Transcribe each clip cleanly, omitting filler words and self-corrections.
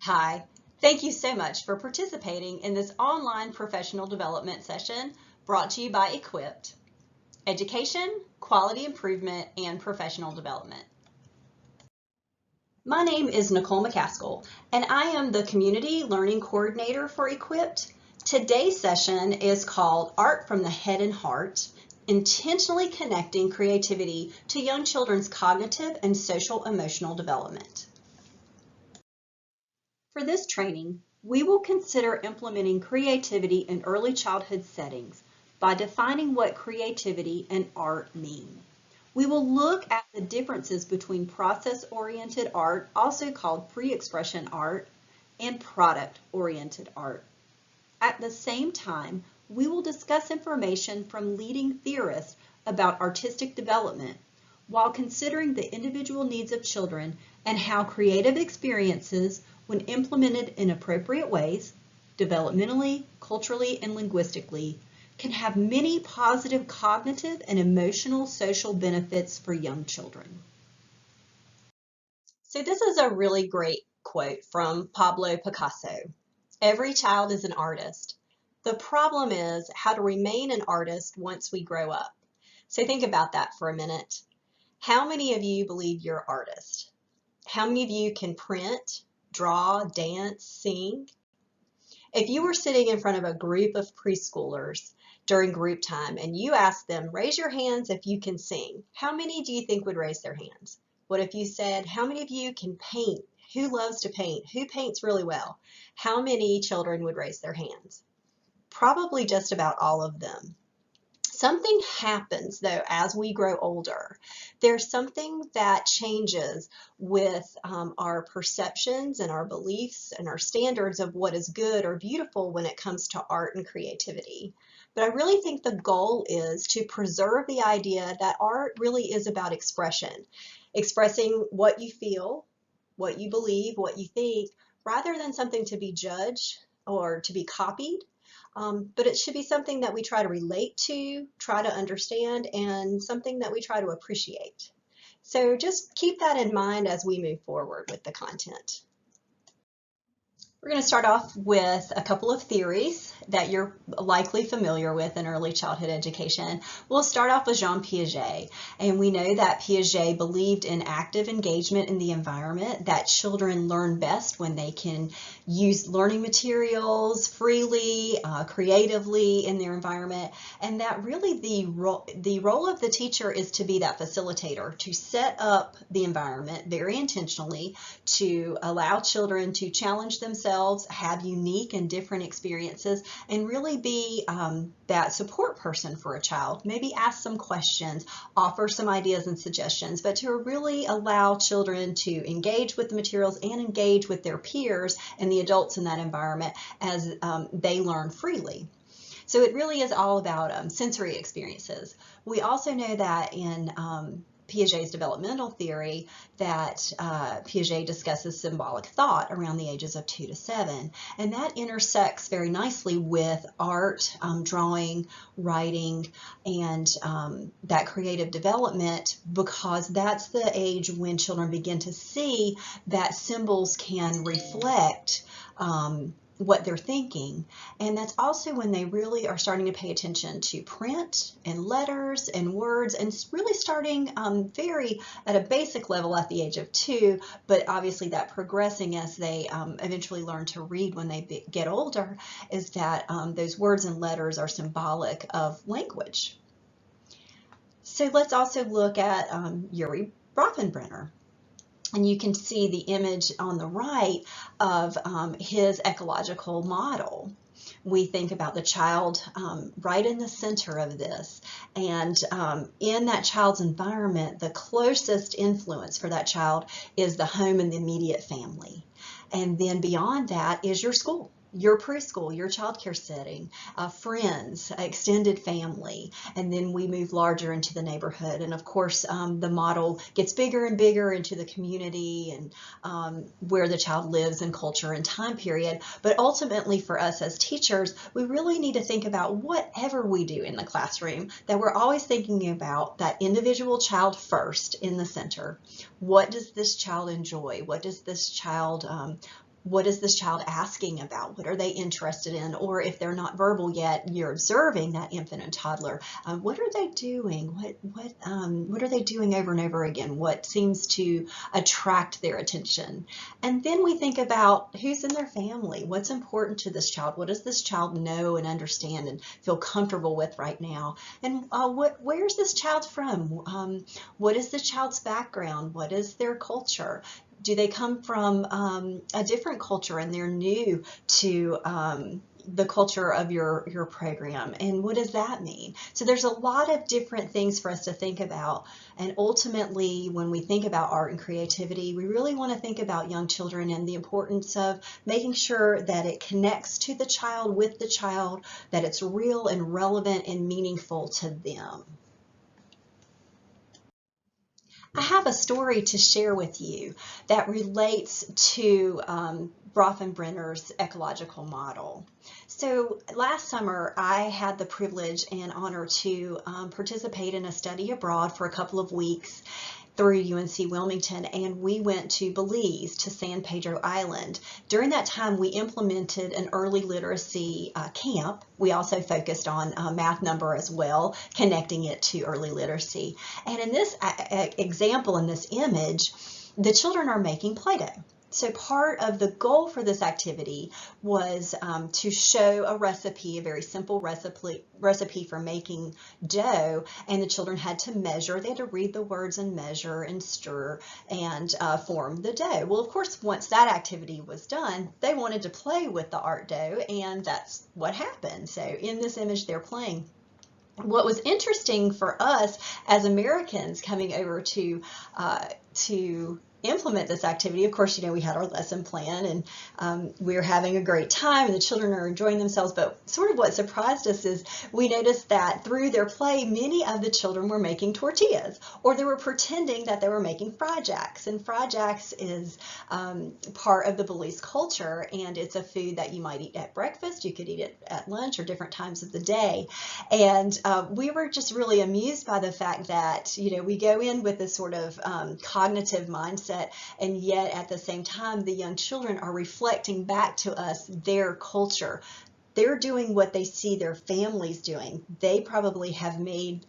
Hi, thank you so much for participating in this online professional development session brought to you by Equipped, Education, Quality Improvement, and Professional Development. My name is Nicole McCaskill, and I am the Community Learning Coordinator for Equipped. Today's session is called Art from the Head and Heart, Intentionally Connecting Creativity to Young Children's Cognitive and Social Emotional Development. For this training, we will consider implementing creativity in early childhood settings by defining what creativity and art mean. We will look at the differences between process-oriented art, also called pre-expression art, and product-oriented art. At the same time, we will discuss information from leading theorists about artistic development while considering the individual needs of children and how creative experiences, when implemented in appropriate ways, developmentally, culturally, and linguistically, can have many positive cognitive and emotional social benefits for young children. So this is a really great quote from Pablo Picasso. Every child is an artist. The problem is how to remain an artist once we grow up. So think about that for a minute. How many of you believe you're artists? How many of you can print, draw, dance, sing? If you were sitting in front of a group of preschoolers during group time and you asked them, raise your hands if you can sing, how many do you think would raise their hands? What if you said, how many of you can paint? Who loves to paint? Who paints really well? How many children would raise their hands? Probably just about all of them. Something happens though as we grow older. There's something that changes with our perceptions and our beliefs and our standards of what is good or beautiful when it comes to art and creativity. But I really think the goal is to preserve the idea that art really is about expression, expressing what you feel, what you believe, what you think, rather than something to be judged or to be copied. But it should be something that we try to relate to, try to understand, and something that we try to appreciate. So just keep that in mind as we move forward with the content. We're going to start off with a couple of theories that you're likely familiar with in early childhood education. We'll start off with Jean Piaget, and we know that Piaget believed in active engagement in the environment, that children learn best when they can use learning materials freely, creatively in their environment, and that really the role of the teacher is to be that facilitator, to set up the environment very intentionally, to allow children to challenge themselves, have unique and different experiences, and really be that support person for a child. Maybe ask some questions, offer some ideas and suggestions, but to really allow children to engage with the materials and engage with their peers and the adults in that environment as they learn freely. So it really is all about sensory experiences. We also know that in Piaget's developmental theory that Piaget discusses symbolic thought around the ages of 2 to 7, and that intersects very nicely with art, drawing, writing, and that creative development, because that's the age when children begin to see that symbols can reflect what they're thinking. And that's also when they really are starting to pay attention to print and letters and words, and really starting very at a basic level at the age of 2, but obviously that progressing as they eventually learn to read when they get older, is that those words and letters are symbolic of language. So let's also look at Urie Bronfenbrenner. And you can see the image on the right of his ecological model. We think about the child right in the center of this. And in that child's environment, the closest influence for that child is the home and the immediate family. And then beyond that is your school, your preschool, your childcare setting, friends, extended family, and then we move larger into the neighborhood. And of course, the model gets bigger and bigger into the community and where the child lives and culture and time period. But ultimately for us as teachers, we really need to think about whatever we do in the classroom, that we're always thinking about that individual child first in the center. What does this child enjoy? What does this child what is this child asking about? What are they interested in? Or if they're not verbal yet, you're observing that infant and toddler. What are they doing? What are they doing over and over again? What seems to attract their attention? And then we think about who's in their family. What's important to this child? What does this child know and understand and feel comfortable with right now? And where's this child from? What is the child's background? What is their culture? Do they come from a different culture and they're new to the culture of your program? And what does that mean? So there's a lot of different things for us to think about. And ultimately, when we think about art and creativity, we really want to think about young children and the importance of making sure that it connects to the child, with the child, that it's real and relevant and meaningful to them. I have a story to share with you that relates to Bronfenbrenner's ecological model. So last summer, I had the privilege and honor to participate in a study abroad for a couple of weeks through UNC Wilmington, and we went to Belize, to San Pedro Island. During that time, we implemented an early literacy camp. We also focused on math number as well, connecting it to early literacy. And in this example, in this image, the children are making Play-Doh. So part of the goal for this activity was to show a recipe, a very simple recipe for making dough, and the children had to measure. They had to read the words and measure and stir and form the dough. Well, of course, once that activity was done, they wanted to play with the art dough, and that's what happened. So in this image, they're playing. What was interesting for us as Americans coming over to implement this activity, of course, we had our lesson plan, and we were having a great time, and the children are enjoying themselves. But sort of what surprised us is we noticed that through their play, many of the children were making tortillas, or they were pretending that they were making Fry Jacks. And Fry Jacks is part of the Belize culture, and it's a food that you might eat at breakfast. You could eat it at lunch or different times of the day. And we were just really amused by the fact that, we go in with this sort of cognitive mindset, and yet at the same time, the young children are reflecting back to us their culture. They're doing what they see their families doing. They probably have made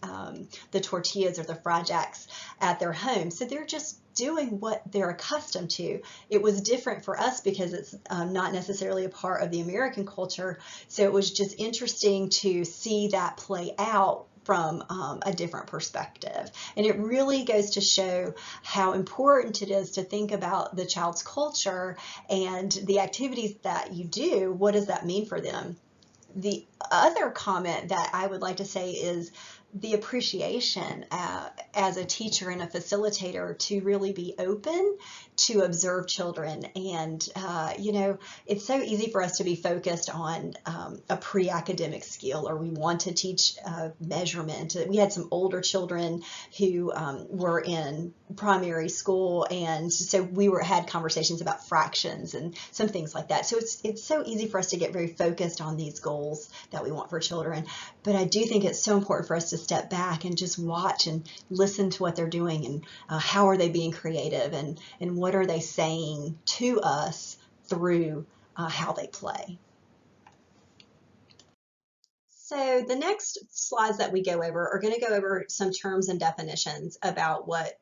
the tortillas or the Fry Jacks at their home. So they're just doing what they're accustomed to. It was different for us because it's not necessarily a part of the American culture. So it was just interesting to see that play out from a different perspective. And it really goes to show how important it is to think about the child's culture and the activities that you do. What does that mean for them? The other comment that I would like to say is the appreciation as a teacher and a facilitator to really be open to observe children. And, it's so easy for us to be focused on a pre-academic skill, or we want to teach measurement. We had some older children who were in primary school, and so we had conversations about fractions and some things like that. So it's so easy for us to get very focused on these goals that we want for children. But I do think it's so important for us to step back and just watch and listen to what they're doing, and how are they being creative, and what are they saying to us through how they play. So the next slides that we go over are going to go over some terms and definitions about what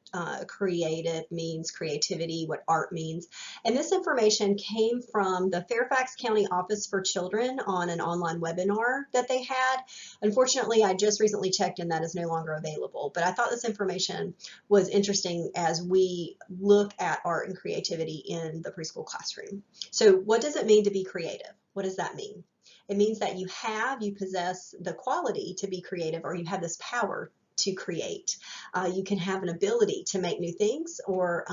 creative means, creativity, what art means. And this information came from the Fairfax County Office for Children on an online webinar that they had. Unfortunately, I just recently checked and that is no longer available, but I thought this information was interesting as we look at art and creativity in the preschool classroom. So what does it mean to be creative? What does that mean? It means that you possess the quality to be creative, or you have this power to create. You can have an ability to make new things, or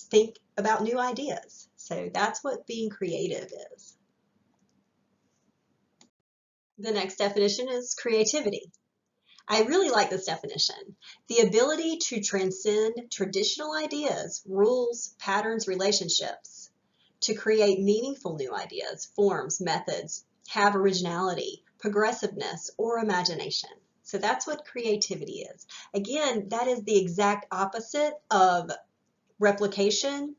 think about new ideas. So that's what being creative is. The next definition is creativity. I really like this definition. The ability to transcend traditional ideas, rules, patterns, relationships, to create meaningful new ideas, forms, methods, have originality, progressiveness, or imagination. So that's what creativity is. Again, that is the exact opposite of replication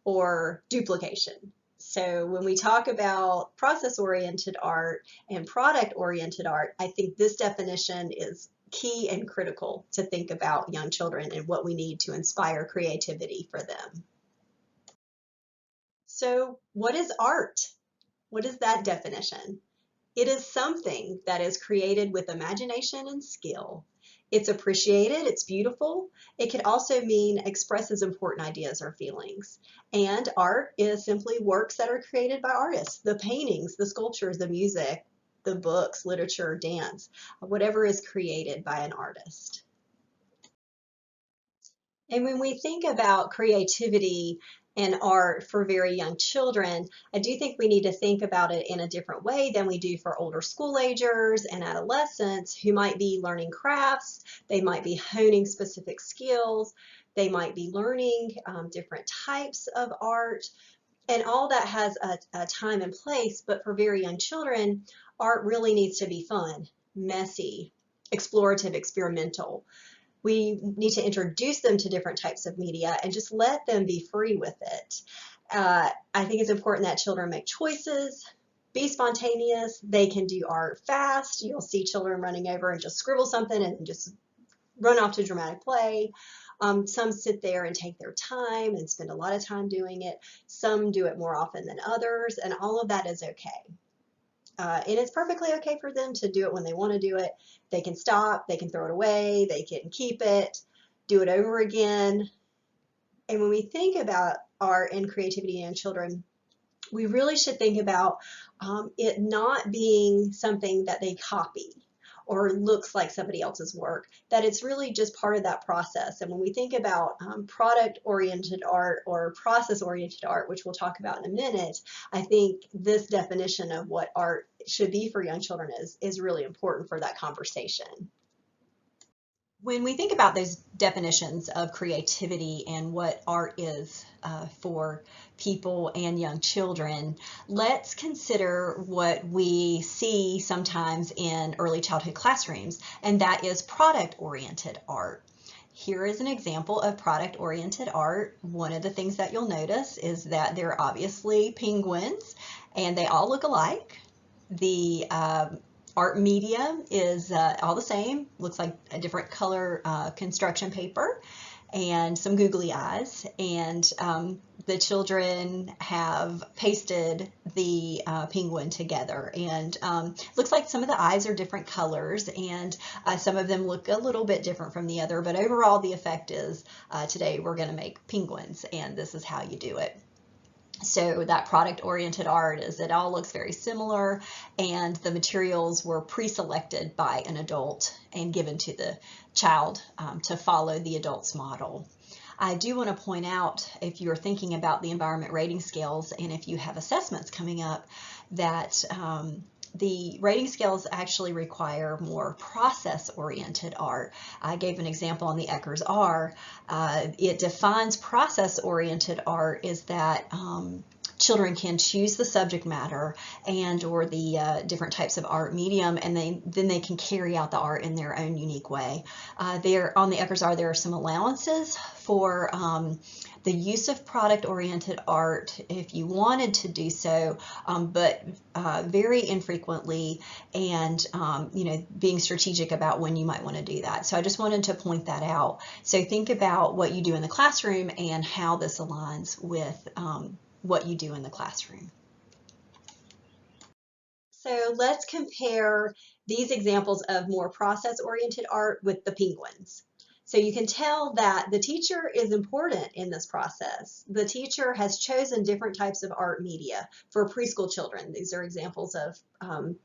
or duplication. So when we talk about process-oriented art and product-oriented art, I think this definition is key and critical to think about young children and what we need to inspire creativity for them. So what is art? What is that definition? It is something that is created with imagination and skill. It's appreciated, it's beautiful. It could also mean expresses important ideas or feelings. And art is simply works that are created by artists. The paintings, the sculptures, the music, the books, literature, dance, whatever is created by an artist. And when we think about creativity and art for very young children, I do think we need to think about it in a different way than we do for older school agers and adolescents who might be learning crafts, they might be honing specific skills, they might be learning different types of art, and all that has a time and place. But for very young children, art really needs to be fun, messy, explorative, experimental. We need to introduce them to different types of media and just let them be free with it. I think it's important that children make choices, be spontaneous. They can do art fast. You'll see children running over and just scribble something and just run off to dramatic play. Some sit there and take their time and spend a lot of time doing it. Some do it more often than others, and all of that is okay. And it's perfectly okay for them to do it when they want to do it. They can stop, they can throw it away, they can keep it, do it over again. And when we think about art and creativity in children, we really should think about it not being something that they copy or looks like somebody else's work, that it's really just part of that process. And when we think about product-oriented art or process-oriented art, which we'll talk about in a minute, I think this definition of what art should be for young children is really important for that conversation. When we think about those definitions of creativity and what art is for people and young children, let's consider what we see sometimes in early childhood classrooms, and that is product-oriented art. Here is an example of product-oriented art. One of the things that you'll notice is that they're obviously penguins, and they all look alike. The art medium is all the same, looks like a different color construction paper and some googly eyes, and the children have pasted the penguin together, and looks like some of the eyes are different colors, and some of them look a little bit different from the other, but overall the effect is today we're going to make penguins, and this is how you do it. So that product-oriented art is it all looks very similar, and the materials were pre-selected by an adult and given to the child to follow the adult's model. I do want to point out, if you're thinking about the environment rating scales and if you have assessments coming up, that the rating scales actually require more process-oriented art. I gave an example on the Eckers-R. It defines process-oriented art is that children can choose the subject matter and or the different types of art medium, and then they can carry out the art in their own unique way. There on the Eckers-R there are some allowances for the use of product-oriented art if you wanted to do so, but very infrequently, and being strategic about when you might want to do that. So I just wanted to point that out. So think about what you do in the classroom and how this aligns with what you do in the classroom. So let's compare these examples of more process-oriented art with the penguins. So you can tell that the teacher is important in this process. The teacher has chosen different types of art media for preschool children. These are examples of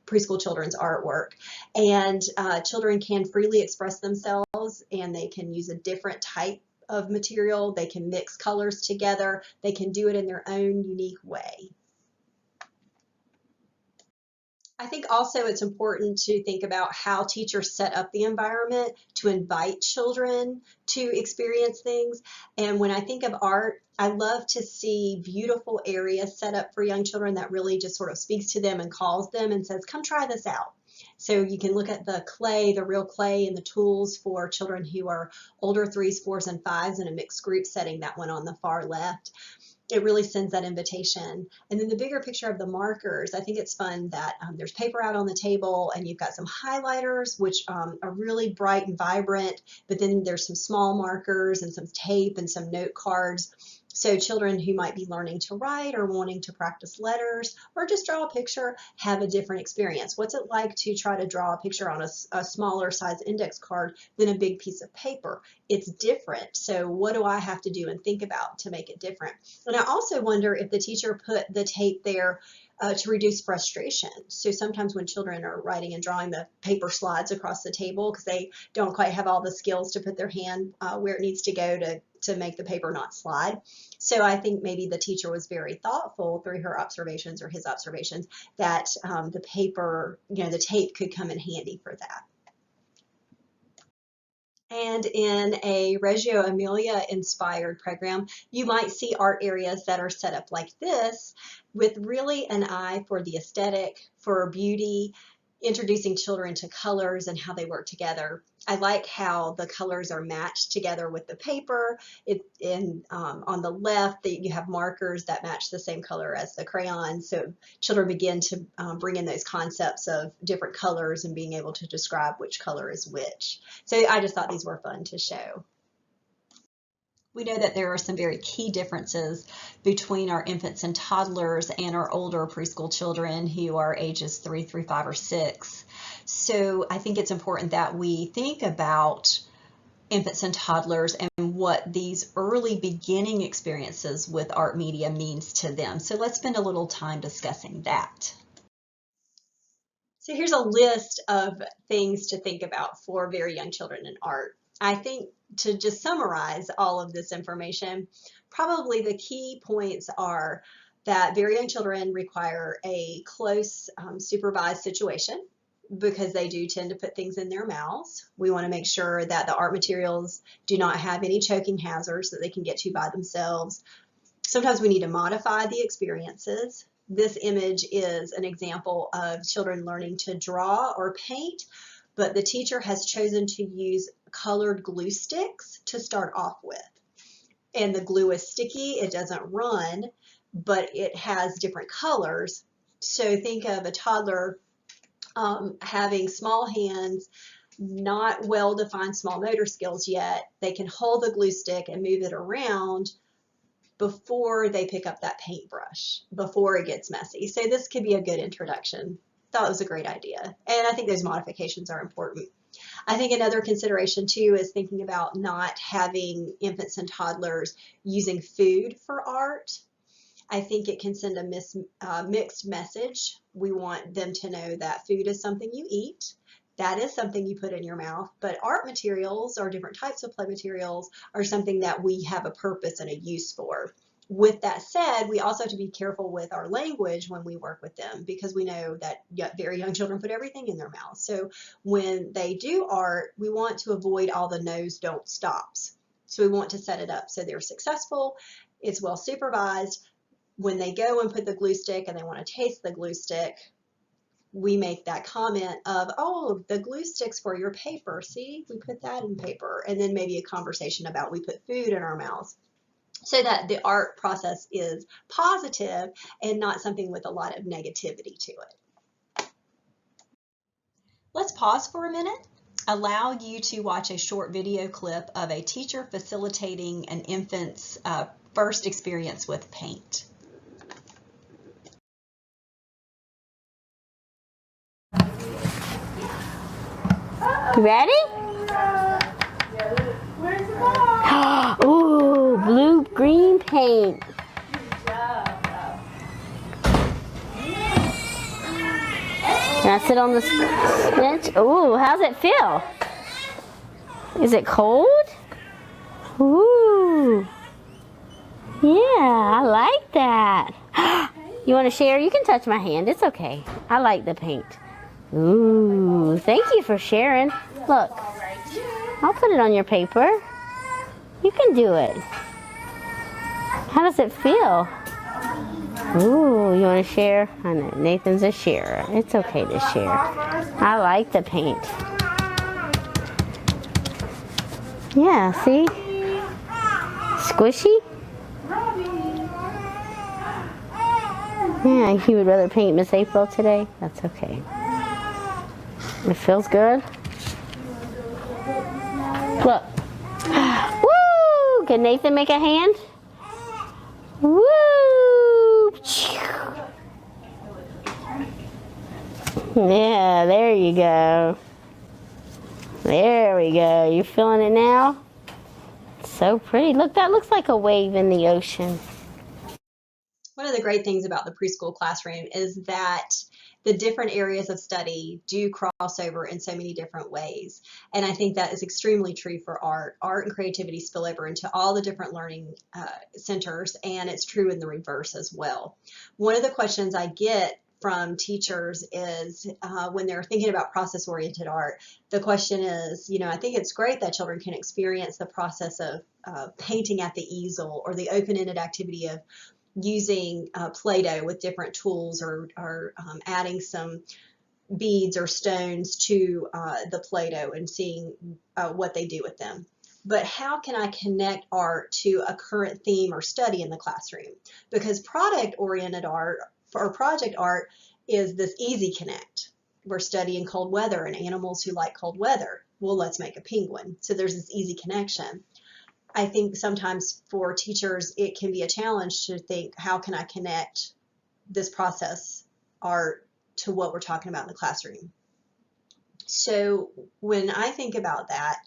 preschool children's artwork. And children can freely express themselves, and they can use a different type of material. They can mix colors together. They can do it in their own unique way. I think also it's important to think about how teachers set up the environment to invite children to experience things. And when I think of art, I love to see beautiful areas set up for young children that really just sort of speaks to them and calls them and says, come try this out. So you can look at the clay, the real clay, and the tools for children who are older 3s, 4s, and 5s in a mixed group setting, that one on the far left. it really sends that invitation. And then the bigger picture of the markers, I think it's fun that there's paper out on the table and you've got some highlighters, which are really bright and vibrant, but then there's some small markers and some tape and some note cards. So children who might be learning to write or wanting to practice letters or just draw a picture have a different experience. What's it like to try to draw a picture on a smaller size index card than a big piece of paper? It's different. So what do I have to do and think about to make it different? And I also wonder if the teacher put the tape there to reduce frustration. So sometimes when children are writing and drawing, the paper slides across the table because they don't quite have all the skills to put their hand where it needs to go to make the paper not slide. So I think maybe the teacher was very thoughtful through her observations or his observations that the paper, the tape could come in handy for that. And in a Reggio Emilia inspired program, you might see art areas that are set up like this with really an eye for the aesthetic, for beauty, introducing children to colors and how they work together. I like how the colors are matched together with the paper. On the left, you have markers that match the same color as the crayons. So children begin to bring in those concepts of different colors and being able to describe which color is which. So I just thought these were fun to show. We know that there are some very key differences between our infants and toddlers and our older preschool children who are ages 3 through 5 or 6. So I think it's important that we think about infants and toddlers and what these early beginning experiences with art media means to them. So let's spend a little time discussing that. So here's a list of things to think about for very young children in art. I think to just summarize all of this information, probably the key points are that very young children require a close supervised situation because they do tend to put things in their mouths. We want to make sure that the art materials do not have any choking hazards that they can get to by themselves. Sometimes we need to modify the experiences. This image is an example of children learning to draw or paint, but the teacher has chosen to use colored glue sticks to start off with. And the glue is sticky, it doesn't run, but it has different colors. So think of a toddler having small hands, not well-defined small motor skills yet. They can hold the glue stick and move it around before they pick up that paintbrush, before it gets messy. So this could be a good introduction. Thought it was a great idea. And I think those modifications are important. I think another consideration too is thinking about not having infants and toddlers using food for art. I think it can send a mixed message. We want them to know that food is something you eat. That is something you put in your mouth, but art materials or different types of play materials are something that we have a purpose and a use for. With that said, we also have to be careful with our language when we work with them because we know that very young children put everything in their mouth. So when they do art, we want to avoid all the no's, don't stops. So we want to set it up so they're successful, it's well supervised. When they go and put the glue stick and they want to taste the glue stick, we make that comment of, oh, the glue stick's for your paper. See, we put that in paper. And then maybe a conversation about we put food in our mouths, so that the art process is positive and not something with a lot of negativity to it. Let's pause for a minute. Allow you to watch a short video clip of a teacher facilitating an infant's first experience with paint. You ready? Ooh, blue-green paint. Can I sit on the bench? Ooh, how's it feel? Is it cold? Ooh. Yeah, I like that. You want to share? You can touch my hand. It's okay. I like the paint. Ooh, thank you for sharing. Look, I'll put it on your paper. You can do it. How does it feel? Ooh, you want to share? I know, Nathan's a sharer. It's okay to share. I like the paint. Yeah, see? Squishy? Yeah, you would rather paint Miss April today? That's okay. It feels good. Look. Woo! Can Nathan make a hand? Woo! Yeah, there you go. There we go. You feeling it now? So pretty. Look, that looks like a wave in the ocean. One of the great things about the preschool classroom is that the different areas of study do cross over in so many different ways. And I think that is extremely true for art. Art and creativity spill over into all the different learning centers, and it's true in the reverse as well. One of the questions I get from teachers is when they're thinking about process-oriented art, the question is, I think it's great that children can experience the process of painting at the easel, or the open-ended activity of using Play-Doh with different tools, or adding some beads or stones to the Play-Doh and seeing what they do with them. But how can I connect art to a current theme or study in the classroom? Because product-oriented art or project art is this easy connect. We're studying cold weather and animals who like cold weather. Well, let's make a penguin. So there's this easy connection. I think sometimes for teachers, it can be a challenge to think, how can I connect this process art to what we're talking about in the classroom? So when I think about that,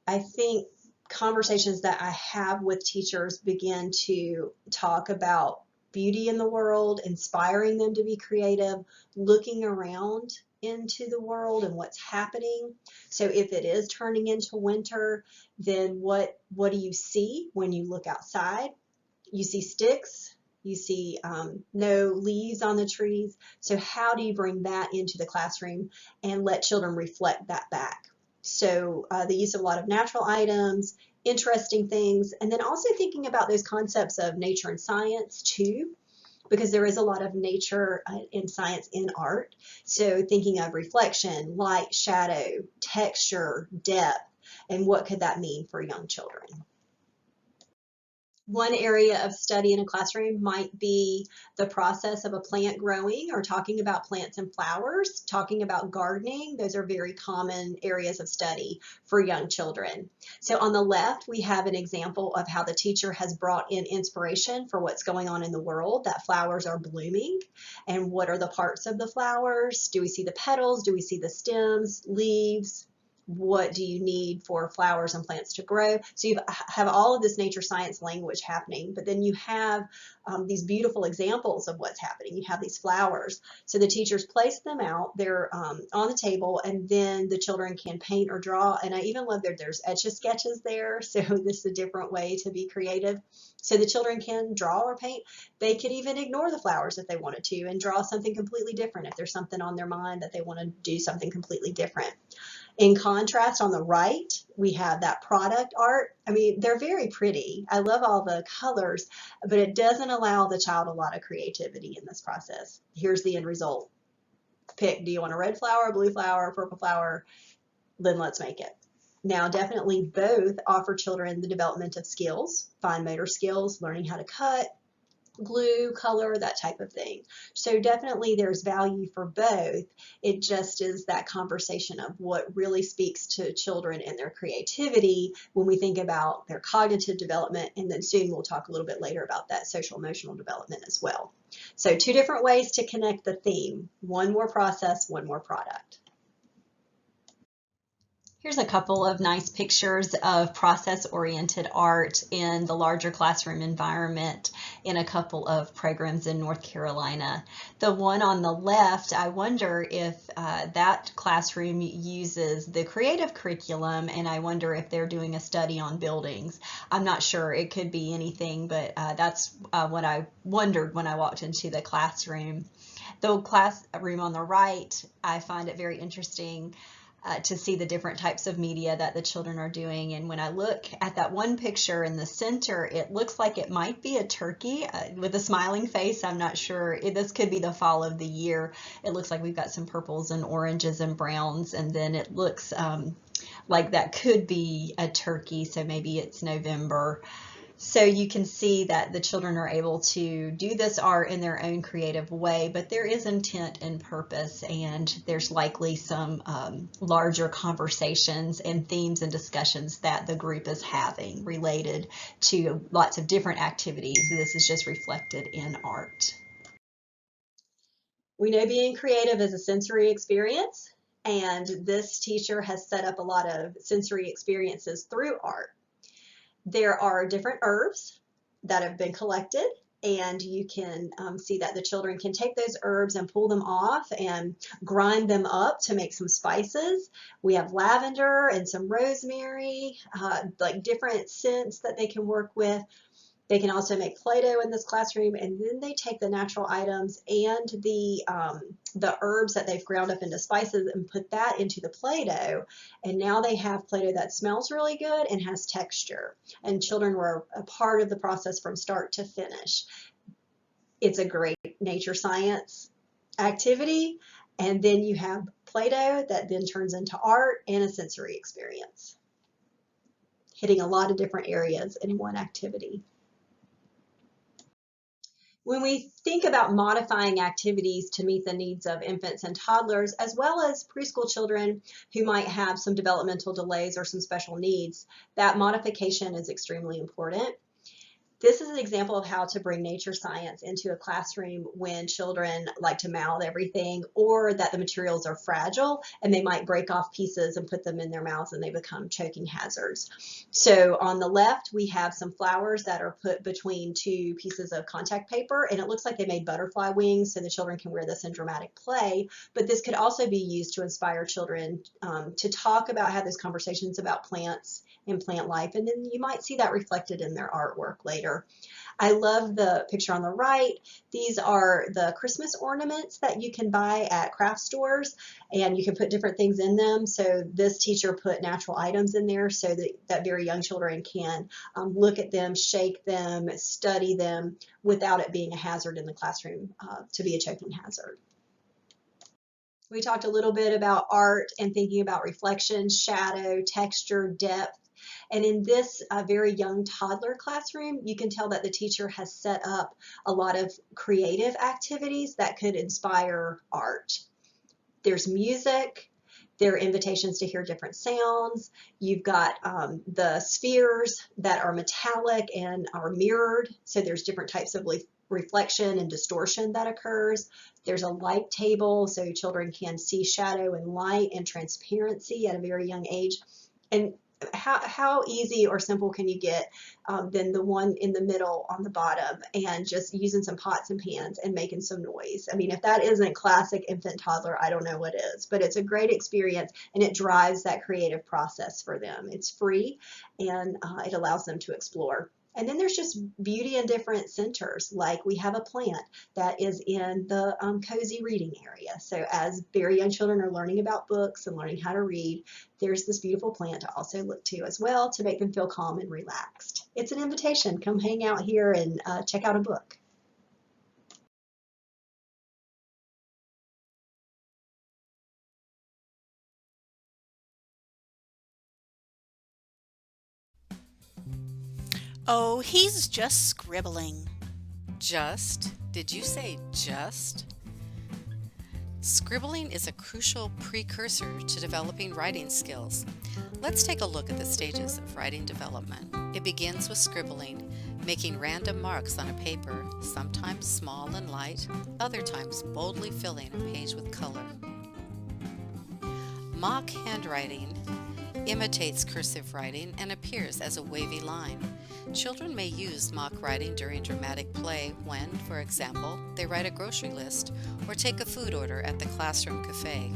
I think conversations that I have with teachers begin to talk about beauty in the world, inspiring them to be creative, looking around into the world and what's happening. So if it is turning into winter, then what do you see when you look outside? You see sticks, you see no leaves on the trees. So how do you bring that into the classroom and let children reflect that back? So the use of a lot of natural items, interesting things, and then also thinking about those concepts of nature and science too, because there is a lot of nature and science in art. So thinking of reflection, light, shadow, texture, depth, and what could that mean for young children? One area of study in a classroom might be the process of a plant growing, or talking about plants and flowers, talking about gardening. Those are very common areas of study for young children. So on the left, we have an example of how the teacher has brought in inspiration for what's going on in the world, that flowers are blooming, and what are the parts of the flowers? Do we see the petals? Do we see the stems, leaves? What do you need for flowers and plants to grow? So you have all of this nature science language happening, but then you have these beautiful examples of what's happening. You have these flowers. So the teachers place them out, they're on the table, and then the children can paint or draw. And I even love that there's etch-a-sketches there. So this is a different way to be creative. So the children can draw or paint. They could even ignore the flowers if they wanted to and draw something completely different if there's something on their mind that they want to do something completely different. In contrast, on the right, we have that product art. I mean, they're very pretty. I love all the colors, but it doesn't allow the child a lot of creativity in this process. Here's the end result. Pick, do you want a red flower, blue flower, purple flower? Then let's make it. Now, definitely both offer children the development of skills, fine motor skills, learning how to cut, glue, color, that type of thing. So definitely there's value for both. It just is that conversation of what really speaks to children and their creativity when we think about their cognitive development, and then soon we'll talk a little bit later about that social emotional development as well. So two different ways to connect the theme, one more process, one more product. Here's a couple of nice pictures of process-oriented art in the larger classroom environment in a couple of programs in North Carolina. The one on the left, I wonder if that classroom uses the creative curriculum, and I wonder if they're doing a study on buildings. I'm not sure. It could be anything, but that's what I wondered when I walked into the classroom. The classroom on the right, I find it very interesting to see the different types of media that the children are doing. And when I look at that one picture in the center, it looks like it might be a turkey with a smiling face. I'm not sure. This could be the fall of the year. It looks like we've got some purples and oranges and browns, and then it looks like that could be a turkey, so maybe it's November. So you can see that the children are able to do this art in their own creative way, but there is intent and purpose, and there's likely some larger conversations and themes and discussions that the group is having related to lots of different activities. This is just reflected in art. We know being creative is a sensory experience, and this teacher has set up a lot of sensory experiences through art. There are different herbs that have been collected, and you can see that the children can take those herbs and pull them off and grind them up to make some spices. We have lavender and some rosemary, like different scents that they can work with. They can also make Play-Doh in this classroom, and then they take the natural items and the herbs that they've ground up into spices and put that into the Play-Doh, and now they have Play-Doh that smells really good and has texture, and children were a part of the process from start to finish. It's a great nature science activity, and then you have Play-Doh that then turns into art and a sensory experience, hitting a lot of different areas in one activity. When we think about modifying activities to meet the needs of infants and toddlers, as well as preschool children who might have some developmental delays or some special needs, that modification is extremely important. This is an example of how to bring nature science into a classroom when children like to mouth everything, or that the materials are fragile and they might break off pieces and put them in their mouths and they become choking hazards. So on the left, we have some flowers that are put between two pieces of contact paper, and it looks like they made butterfly wings, so the children can wear this in dramatic play. But this could also be used to inspire children to talk about, have those conversations about plants and plant life, and then you might see that reflected in their artwork later. I love the picture on the right. These are the Christmas ornaments that you can buy at craft stores, and you can put different things in them. So this teacher put natural items in there so that very young children can look at them, shake them, study them without it being a hazard in the classroom, to be a choking hazard. We talked a little bit about art and thinking about reflection, shadow, texture, depth. And in this very young toddler classroom, you can tell that the teacher has set up a lot of creative activities that could inspire art. There's music, there are invitations to hear different sounds. You've got the spheres that are metallic and are mirrored, so there's different types of reflection and distortion that occurs. There's a light table, so children can see shadow and light and transparency at a very young age. And how easy or simple can you get than the one in the middle on the bottom, and just using some pots and pans and making some noise? I mean, if that isn't classic infant toddler, I don't know what is. But it's a great experience, and it drives that creative process for them. It's free, and it allows them to explore. And then there's just beauty in different centers, like we have a plant that is in the cozy reading area. So as very young children are learning about books and learning how to read, there's this beautiful plant to also look to as well to make them feel calm and relaxed. It's an invitation. Come hang out here and check out a book. Oh, he's just scribbling. Just? Did you say just? Scribbling is a crucial precursor to developing writing skills. Let's take a look at the stages of writing development. It begins with scribbling, making random marks on a paper, sometimes small and light, other times boldly filling a page with color. Mock handwriting imitates cursive writing and appears as a wavy line. Children may use mock writing during dramatic play when, for example, they write a grocery list or take a food order at the classroom cafe.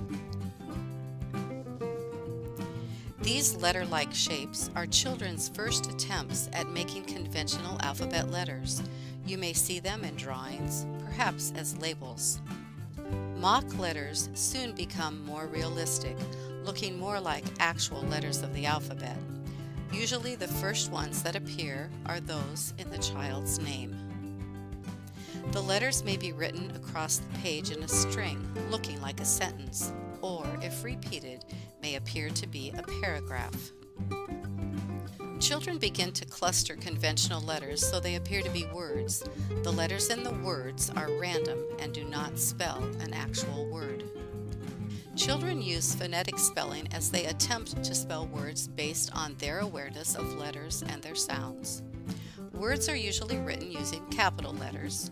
These letter-like shapes are children's first attempts at making conventional alphabet letters. You may see them in drawings, perhaps as labels. Mock letters soon become more realistic, looking more like actual letters of the alphabet. Usually the first ones that appear are those in the child's name. The letters may be written across the page in a string, looking like a sentence, or, if repeated, may appear to be a paragraph. Children begin to cluster conventional letters so they appear to be words. The letters in the words are random and do not spell an actual word. Children use phonetic spelling as they attempt to spell words based on their awareness of letters and their sounds. Words are usually written using capital letters.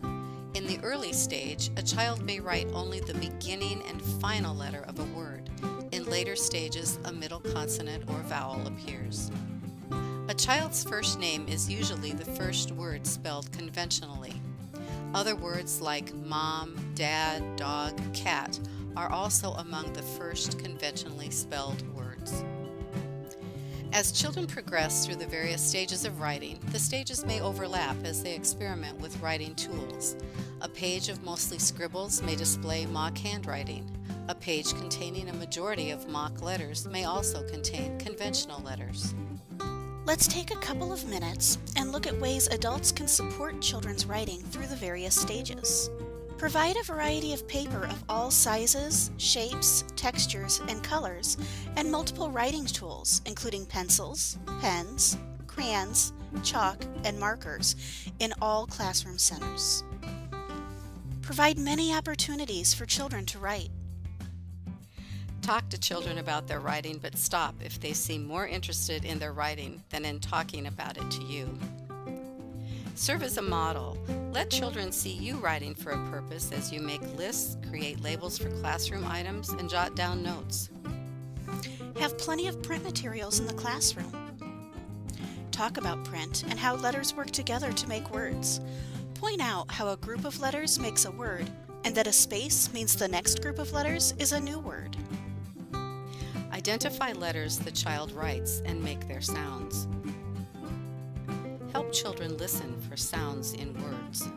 In the early stage, a child may write only the beginning and final letter of a word. In later stages, a middle consonant or vowel appears. A child's first name is usually the first word spelled conventionally. Other words like mom, dad, dog, cat are also among the first conventionally spelled words. As children progress through the various stages of writing, the stages may overlap as they experiment with writing tools. A page of mostly scribbles may display mock handwriting. A page containing a majority of mock letters may also contain conventional letters. Let's take a couple of minutes and look at ways adults can support children's writing through the various stages. Provide a variety of paper of all sizes, shapes, textures, and colors, and multiple writing tools, including pencils, pens, crayons, chalk, and markers in all classroom centers. Provide many opportunities for children to write. Talk to children about their writing, but stop if they seem more interested in their writing than in talking about it to you. Serve as a model. Let children see you writing for a purpose as you make lists, create labels for classroom items, and jot down notes. Have plenty of print materials in the classroom. Talk about print and how letters work together to make words. Point out how a group of letters makes a word, and that a space means the next group of letters is a new word. Identify letters the child writes and make their sounds. Help children listen for sounds in words.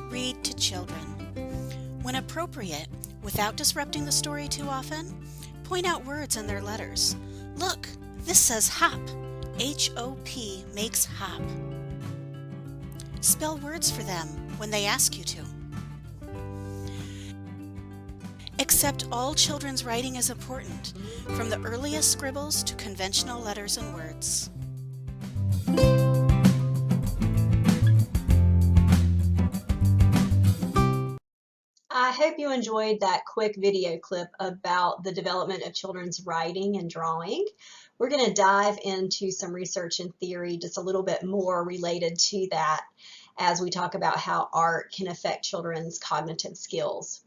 Read to children. When appropriate, without disrupting the story too often, point out words in their letters. Look, this says hop. H-O-P makes hop. Spell words for them when they ask you to. Accept all children's writing as important, from the earliest scribbles to conventional letters and words. I hope you enjoyed that quick video clip about the development of children's writing and drawing. We're going to dive into some research and theory just a little bit more related to that as we talk about how art can affect children's cognitive skills.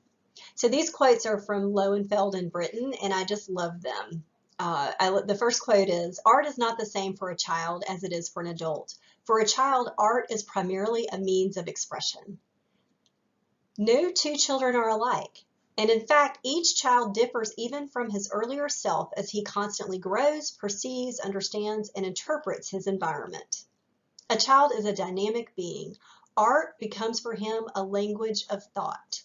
So these quotes are from Lowenfeld and Britton, and I just love them. The first quote is, "Art is not the same for a child as it is for an adult. For a child, art is primarily a means of expression." No two children are alike, and in fact, each child differs even from his earlier self as he constantly grows, perceives, understands, and interprets his environment. A child is a dynamic being. Art becomes for him a language of thought.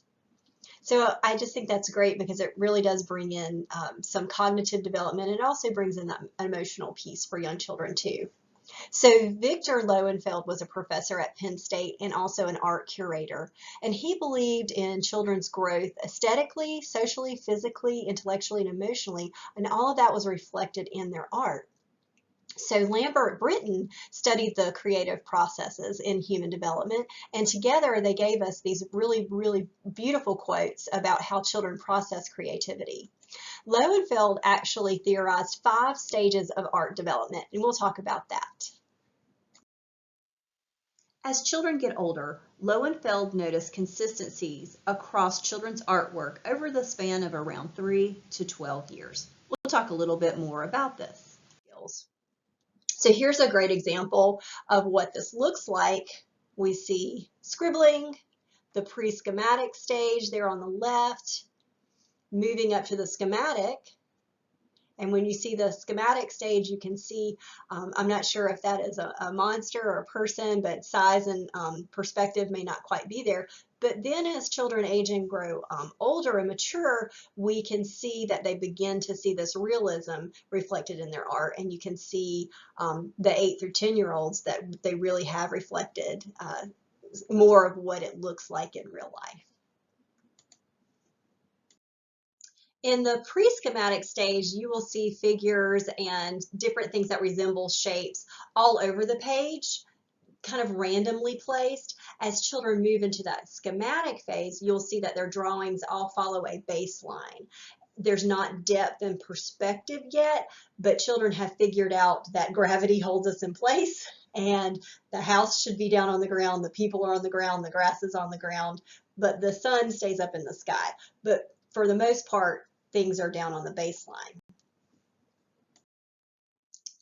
So I just think that's great because it really does bring in some cognitive development. It also brings in that emotional piece for young children too. So Victor Lowenfeld was a professor at Penn State and also an art curator, and he believed in children's growth aesthetically, socially, physically, intellectually, and emotionally, and all of that was reflected in their art. So Lambert Britton studied the creative processes in human development, and together they gave us these really, really beautiful quotes about how children process creativity. Lowenfeld actually theorized 5 stages of art development, and we'll talk about that. As children get older, Lowenfeld noticed consistencies across children's artwork over the span of around 3 to 12 years. We'll talk a little bit more about this. So here's a great example of what this looks like. We see scribbling, the pre-schematic stage there on the left, moving up to the schematic. And when you see the schematic stage, you can see, I'm not sure if that is a monster or a person, but size and perspective may not quite be there. But then as children age and grow older and mature, we can see that they begin to see this realism reflected in their art. And you can see the 8 through 10-year-olds that they really have reflected more of what it looks like in real life. In the pre-schematic stage, you will see figures and different things that resemble shapes all over the page, kind of randomly placed. As children move into that schematic phase, you'll see that their drawings all follow a baseline. There's not depth and perspective yet, but children have figured out that gravity holds us in place and the house should be down on the ground, the people are on the ground, the grass is on the ground, but the sun stays up in the sky. But for the most part, things are down on the baseline.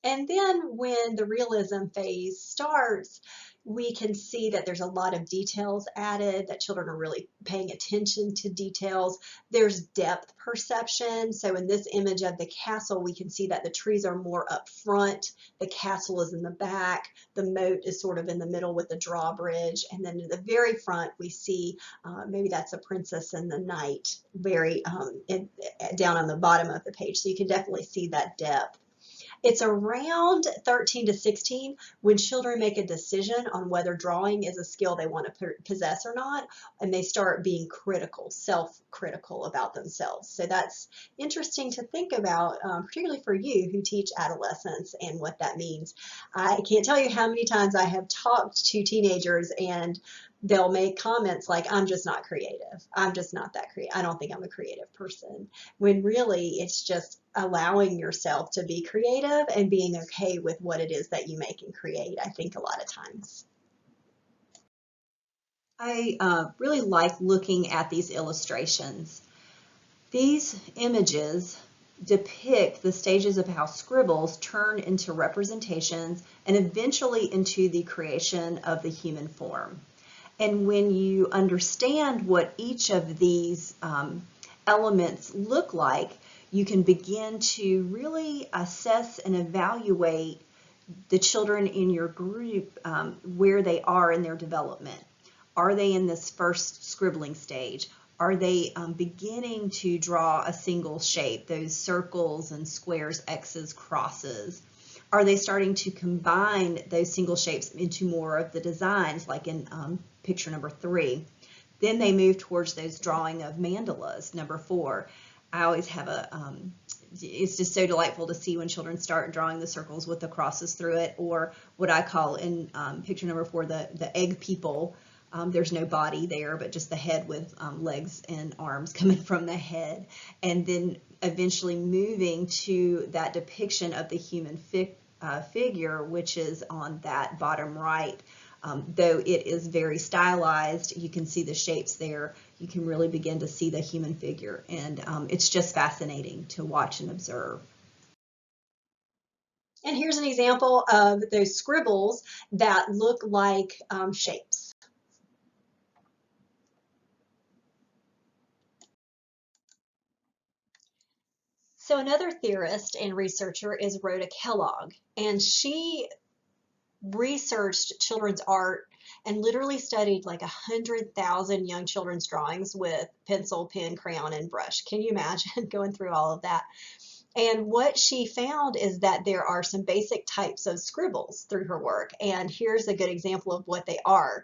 And then when the realism phase starts, we can see that there's a lot of details added, that children are really paying attention to details. There's depth perception. So in this image of the castle, we can see that the trees are more up front, the castle is in the back, the moat is sort of in the middle with the drawbridge, and then in the very front we see maybe that's a princess and the knight down on the bottom of the page. So you can definitely see that depth. It's around 13 to 16 when children make a decision on whether drawing is a skill they want to possess or not, and they start being critical, self-critical about themselves. So that's interesting to think about, particularly for you who teach adolescence and what that means. I can't tell you how many times I have talked to teenagers and they'll make comments like, I'm just not creative. I'm just not that creative. I don't think I'm a creative person. When really it's just allowing yourself to be creative and being okay with what it is that you make and create, I think a lot of times. I really like looking at these illustrations. These images depict the stages of how scribbles turn into representations and eventually into the creation of the human form. And when you understand what each of these elements look like, you can begin to really assess and evaluate the children in your group, where they are in their development. Are they in this first scribbling stage? Are they beginning to draw a single shape, those circles and squares, X's, crosses? Are they starting to combine those single shapes into more of the designs, like in picture number 3? Then they move towards those drawing of mandalas, number 4. I always have it's just so delightful to see when children start drawing the circles with the crosses through it, or what I call in picture number 4, the egg people. There's no body there, but just the head with legs and arms coming from the head. And then eventually moving to that depiction of the human figure, which is on that bottom right. Though it is very stylized, you can see the shapes there. You can really begin to see the human figure. And it's just fascinating to watch and observe. And here's an example of those scribbles that look like shapes. So another theorist and researcher is Rhoda Kellogg, and she researched children's art and literally studied like 100,000 young children's drawings with pencil, pen, crayon, and brush. Can you imagine going through all of that? And what she found is that there are some basic types of scribbles through her work, and here's a good example of what they are.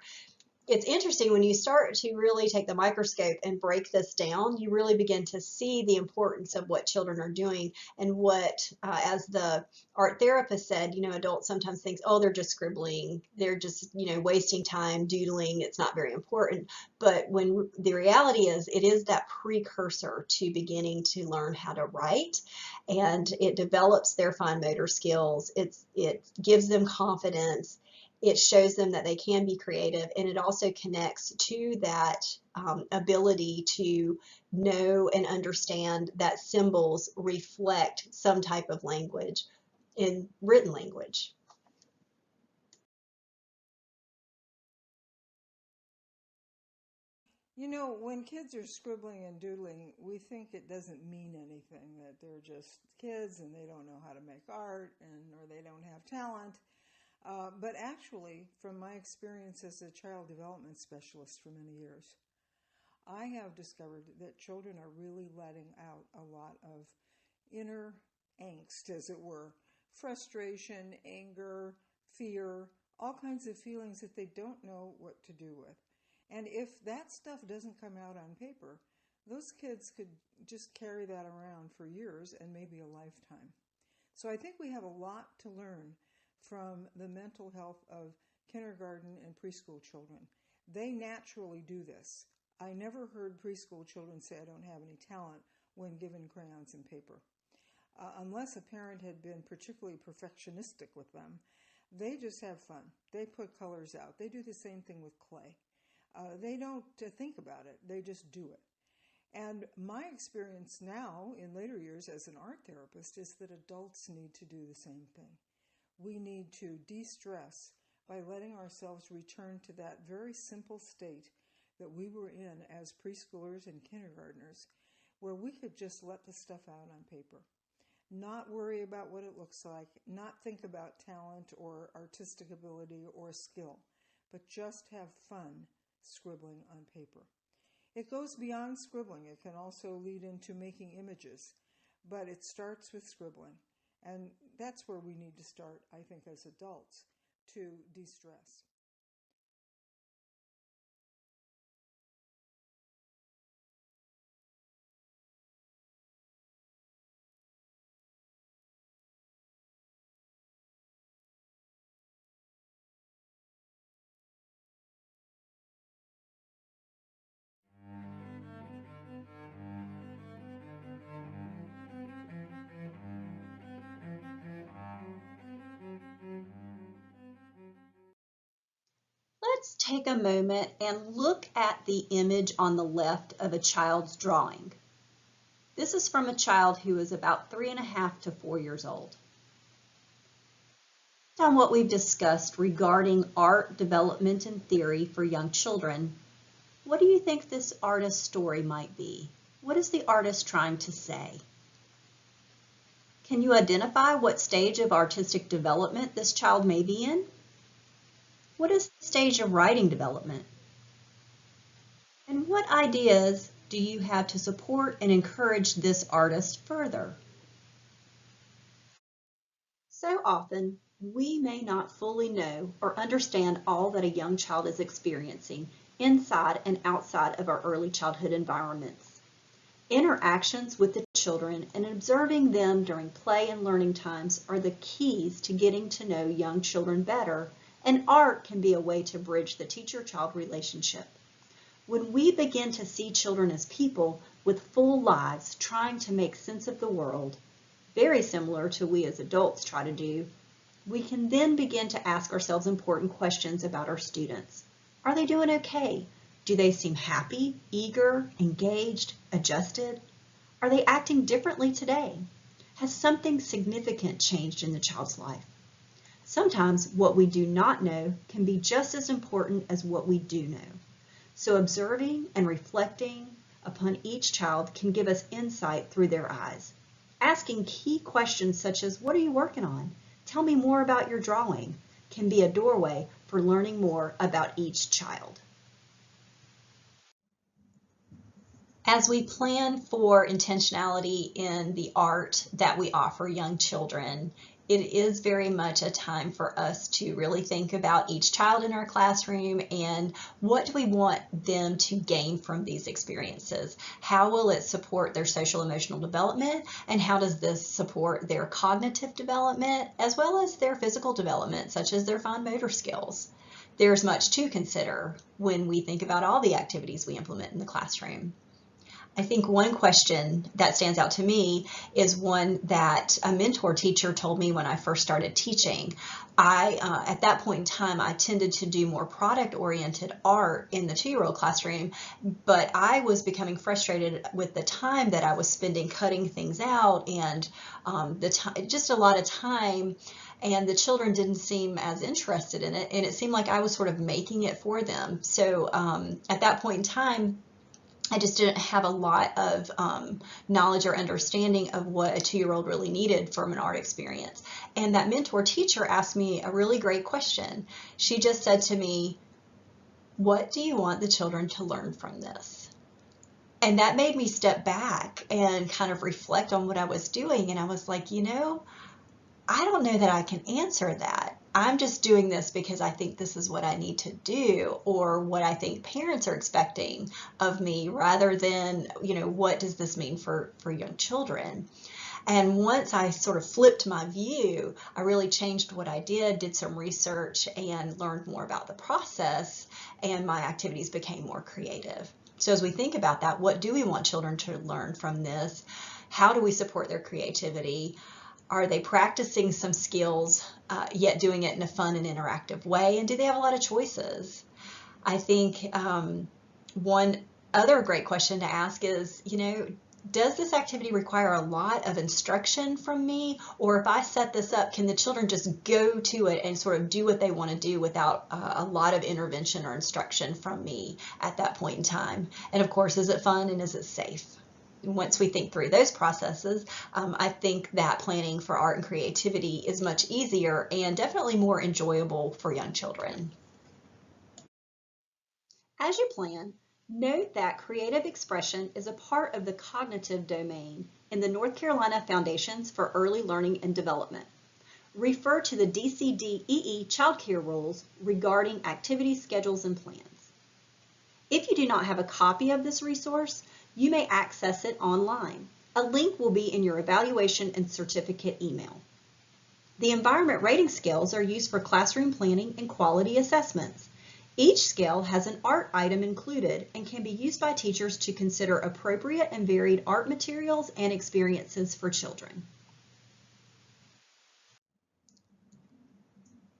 It's interesting when you start to really take the microscope and break this down, you really begin to see the importance of what children are doing and what, as the art therapist said, adults sometimes think, oh, they're just scribbling, they're just, wasting time doodling, it's not very important. But when the reality is, it is that precursor to beginning to learn how to write, and it develops their fine motor skills, it gives them confidence. It shows them that they can be creative, and it also connects to that ability to know and understand that symbols reflect some type of language in written language. When kids are scribbling and doodling, we think it doesn't mean anything, that they're just kids and they don't know how to make art or they don't have talent. But actually, from my experience as a child development specialist for many years, I have discovered that children are really letting out a lot of inner angst, as it were, frustration, anger, fear, all kinds of feelings that they don't know what to do with. And if that stuff doesn't come out on paper, those kids could just carry that around for years and maybe a lifetime. So I think we have a lot to learn from the mental health of kindergarten and preschool children. They naturally do this. I never heard preschool children say, I don't have any talent when given crayons and paper. Unless a parent had been particularly perfectionistic with them, they just have fun. They put colors out. They do the same thing with clay. They don't think about it. They just do it. And my experience now in later years as an art therapist is that adults need to do the same thing. We need to de-stress by letting ourselves return to that very simple state that we were in as preschoolers and kindergartners, where we could just let the stuff out on paper. Not worry about what it looks like, not think about talent or artistic ability or skill, but just have fun scribbling on paper. It goes beyond scribbling. It can also lead into making images, but it starts with scribbling. And that's where we need to start, I think, as adults, to de-stress. Let's take a moment and look at the image on the left of a child's drawing. This is from a child who is about 3.5 to 4 years old. On what we've discussed regarding art development and theory for young children, what do you think this artist's story might be? What is the artist trying to say? Can you identify what stage of artistic development this child may be in? What is the stage of writing development? And what ideas do you have to support and encourage this artist further? So often, we may not fully know or understand all that a young child is experiencing inside and outside of our early childhood environments. Interactions with the children and observing them during play and learning times are the keys to getting to know young children better, and art can be a way to bridge the teacher-child relationship. When we begin to see children as people with full lives trying to make sense of the world, very similar to we as adults try to do, we can then begin to ask ourselves important questions about our students. Are they doing okay? Do they seem happy, eager, engaged, adjusted? Are they acting differently today? Has something significant changed in the child's life? Sometimes what we do not know can be just as important as what we do know. So observing and reflecting upon each child can give us insight through their eyes. Asking key questions such as, what are you working on? Tell me more about your drawing, can be a doorway for learning more about each child. As we plan for intentionality in the art that we offer young children, it is very much a time for us to really think about each child in our classroom and what do we want them to gain from these experiences? How will it support their social emotional development, and how does this support their cognitive development as well as their physical development, such as their fine motor skills? There's much to consider when we think about all the activities we implement in the classroom. I think one question that stands out to me is one that a mentor teacher told me when I first started teaching. At that point in time, I tended to do more product-oriented art in the 2-year-old classroom, but I was becoming frustrated with the time that I was spending cutting things out and just a lot of time, and the children didn't seem as interested in it, and it seemed like I was sort of making it for them. So at that point in time, I just didn't have a lot of knowledge or understanding of what a 2-year-old really needed from an art experience. And that mentor teacher asked me a really great question. She just said to me, what do you want the children to learn from this? And that made me step back and kind of reflect on what I was doing. And I was like, you know, I don't know that I can answer that. I'm just doing this because I think this is what I need to do, or what I think parents are expecting of me, rather than, what does this mean for young children? And once I sort of flipped my view, I really changed what I did some research, and learned more about the process, and my activities became more creative. So as we think about that, what do we want children to learn from this? How do we support their creativity? Are they practicing some skills, yet doing it in a fun and interactive way? And do they have a lot of choices? I think one other great question to ask is, does this activity require a lot of instruction from me? Or if I set this up, can the children just go to it and sort of do what they want to do without a lot of intervention or instruction from me at that point in time? And of course, is it fun and is it safe? Once we think through those processes, I think that planning for art and creativity is much easier and definitely more enjoyable for young children. As you plan, note that creative expression is a part of the cognitive domain in the North Carolina Foundations for Early Learning and Development. Refer to the DCDEE Child Care rules regarding activity schedules and plans. If you do not have a copy of this resource, you may access it online. A link will be in your evaluation and certificate email. The environment rating scales are used for classroom planning and quality assessments. Each scale has an art item included and can be used by teachers to consider appropriate and varied art materials and experiences for children.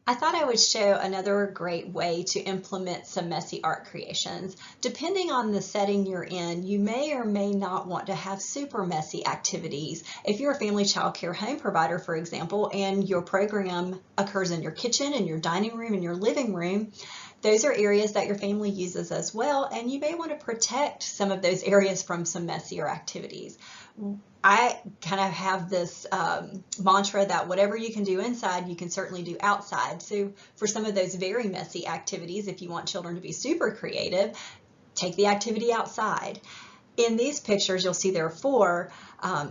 I thought I would show another great way to implement some messy art creations. Depending on the setting you're in, you may or may not want to have super messy activities. If you're a family child care home provider, for example, and your program occurs in your kitchen, in your dining room, in your living room, those are areas that your family uses as well, and you may want to protect some of those areas from some messier activities. I kind of have this mantra that whatever you can do inside, you can certainly do outside. So for some of those very messy activities, if you want children to be super creative, take the activity outside. In these pictures, you'll see there are four.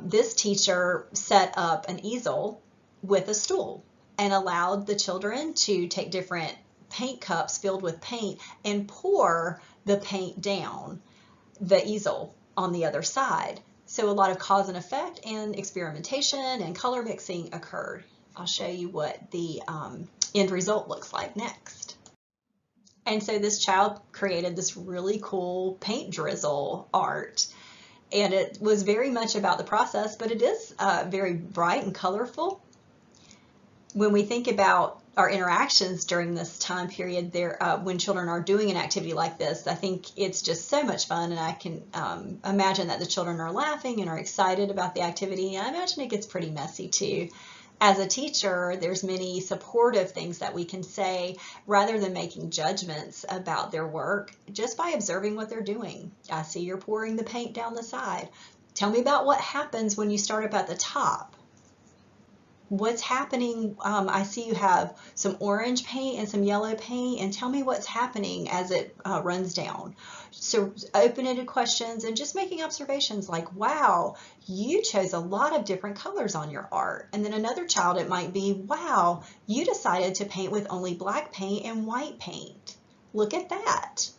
This teacher set up an easel with a stool and allowed the children to take different paint cups filled with paint and pour the paint down the easel on the other side. So a lot of cause and effect and experimentation and color mixing occurred. I'll show you what the end result looks like next. And so this child created this really cool paint drizzle art. And it was very much about the process, but it is very bright and colorful. When we think about our interactions during this time period, when children are doing an activity like this, I think it's just so much fun, and I can imagine that the children are laughing and are excited about the activity. I imagine it gets pretty messy too. As a teacher, there's many supportive things that we can say rather than making judgments about their work, just by observing what they're doing. I see you're pouring the paint down the side. Tell me about what happens when you start up at the top. What's happening? I see you have some orange paint and some yellow paint, and tell me what's happening as it runs down. So open-ended questions and just making observations like, wow, you chose a lot of different colors on your art. And then another child, it might be, wow, you decided to paint with only black paint and white paint. Look at that.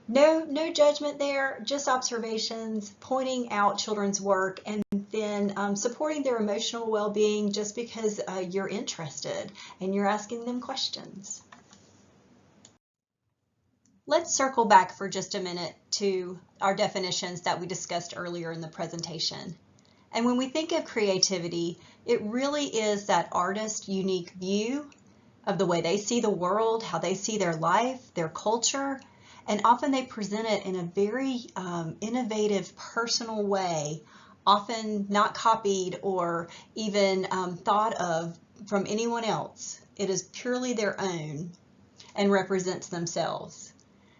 No judgment there, just observations, pointing out children's work, and then supporting their emotional well-being just because you're interested and you're asking them questions. Let's circle back for just a minute to our definitions that we discussed earlier in the presentation. And when we think of creativity, it really is that artist's unique view of the way they see the world, how they see their life, their culture, and often they present it in a very innovative, personal way, often not copied or even thought of from anyone else. It is purely their own and represents themselves.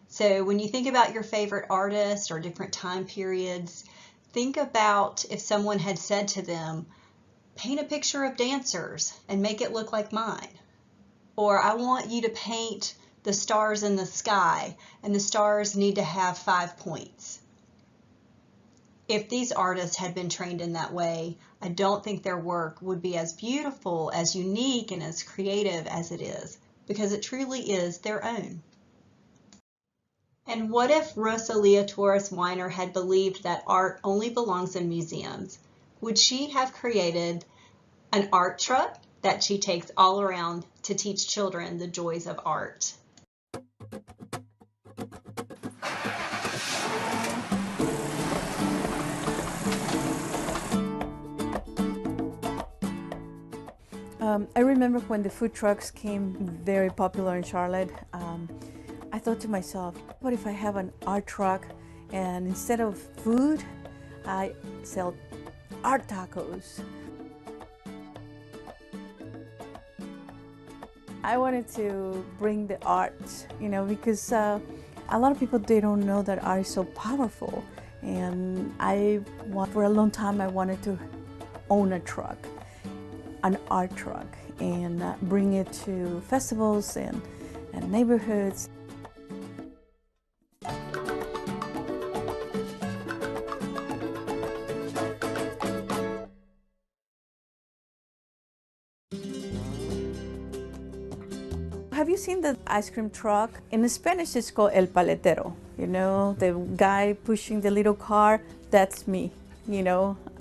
So when you think about your favorite artist or different time periods, think about if someone had said to them, paint a picture of dancers and make it look like mine. Or I want you to paint the stars in the sky, and the stars need to have 5 points. If these artists had been trained in that way, I don't think their work would be as beautiful, as unique, and as creative as it is, because it truly is their own. And what if Rosalia Torres Weiner had believed that art only belongs in museums? Would she have created an art truck that she takes all around to teach children the joys of art? I remember when the food trucks came very popular in Charlotte, I thought to myself, what if I have an art truck and instead of food, I sell art tacos. I wanted to bring the art, because a lot of people, they don't know that art is so powerful. And for a long time, I wanted to own a truck, an art truck, and bring it to festivals and neighborhoods. Have you seen the ice cream truck? In Spanish, it's called El Paletero. The guy pushing the little car, that's me.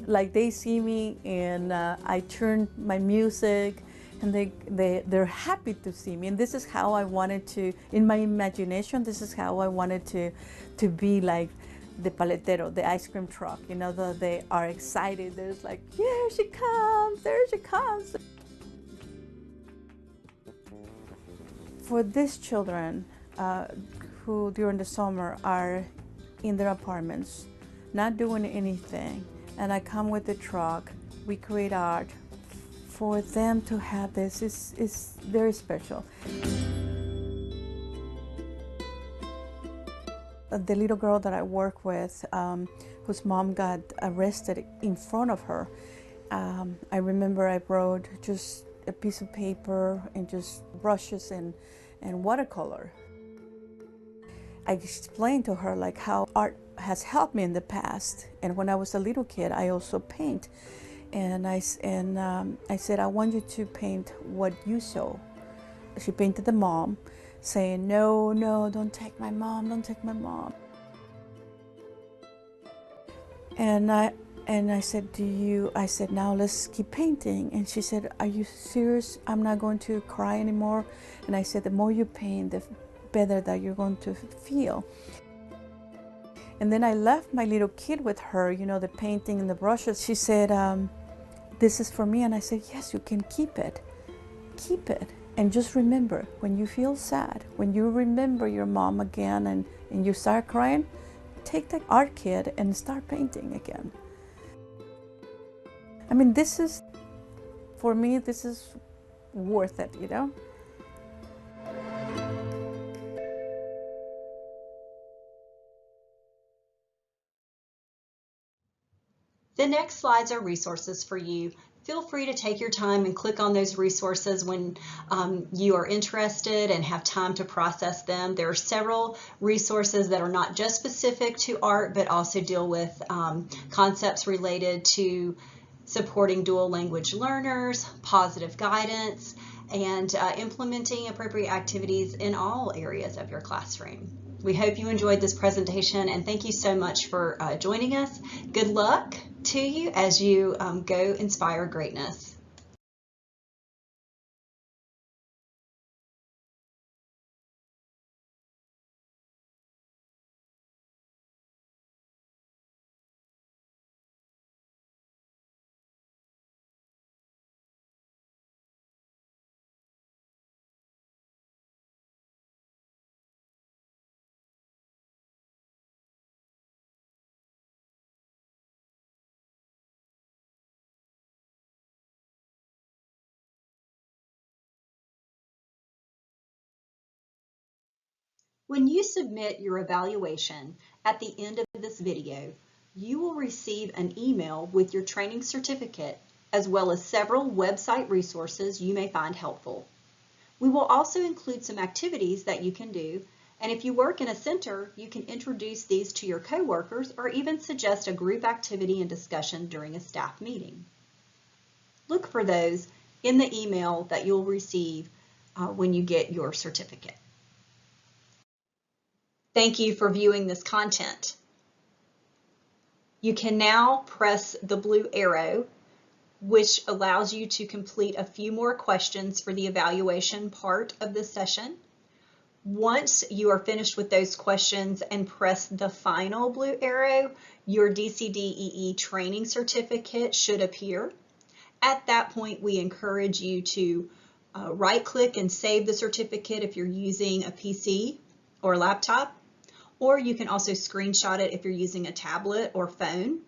Like they see me and I turn my music and they're happy to see me. And this is how I wanted to, in my imagination, this is how I wanted to be like the paletero, the ice cream truck. They are excited. There's like, here she comes, there she comes. For these children who during the summer are in their apartments, not doing anything, and I come with the truck, we create art, for them to have this is very special. The little girl that I work with, whose mom got arrested in front of her, I remember I wrote just a piece of paper and just brushes and watercolor. I explained to her like how art has helped me in the past, and when I was a little kid I also paint, and I said, I want you to paint what you saw. She painted the mom saying, no, don't take my mom, don't take my mom. And I said, I said, now let's keep painting. And she said, are you serious? I'm not going to cry anymore. And I said, the more you paint, the better that you're going to feel. And then I left my little kid with her, the painting and the brushes. She said, this is for me. And I said, yes, you can keep it. Keep it. And just remember, when you feel sad, when you remember your mom again and you start crying, take that art kit and start painting again. I mean, for me, this is worth it, The next slides are resources for you. Feel free to take your time and click on those resources when you are interested and have time to process them. There are several resources that are not just specific to art, but also deal with concepts related to supporting dual language learners, positive guidance, and implementing appropriate activities in all areas of your classroom. We hope you enjoyed this presentation, and thank you so much for joining us. Good luck to you as you go inspire greatness. When you submit your evaluation at the end of this video, you will receive an email with your training certificate, as well as several website resources you may find helpful. We will also include some activities that you can do, And if you work in a center, you can introduce these to your coworkers or even suggest a group activity and discussion during a staff meeting. Look for those in the email that you'll receive when you get your certificate. Thank you for viewing this content. You can now press the blue arrow, which allows you to complete a few more questions for the evaluation part of the session. Once you are finished with those questions and press the final blue arrow, your DCDEE training certificate should appear. At that point, we encourage you to right-click and save the certificate if you're using a PC or laptop, or you can also screenshot it if you're using a tablet or phone.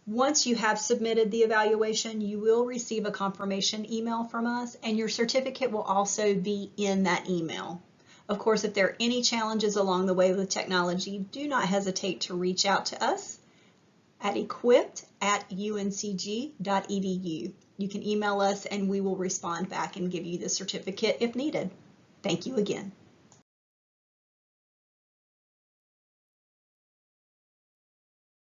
Once you have submitted the evaluation, you will receive a confirmation email from us, and your certificate will also be in that email. Of course, if there are any challenges along the way with technology, do not hesitate to reach out to us at equipped@uncg.edu. You can email us and we will respond back and give you the certificate if needed. Thank you again.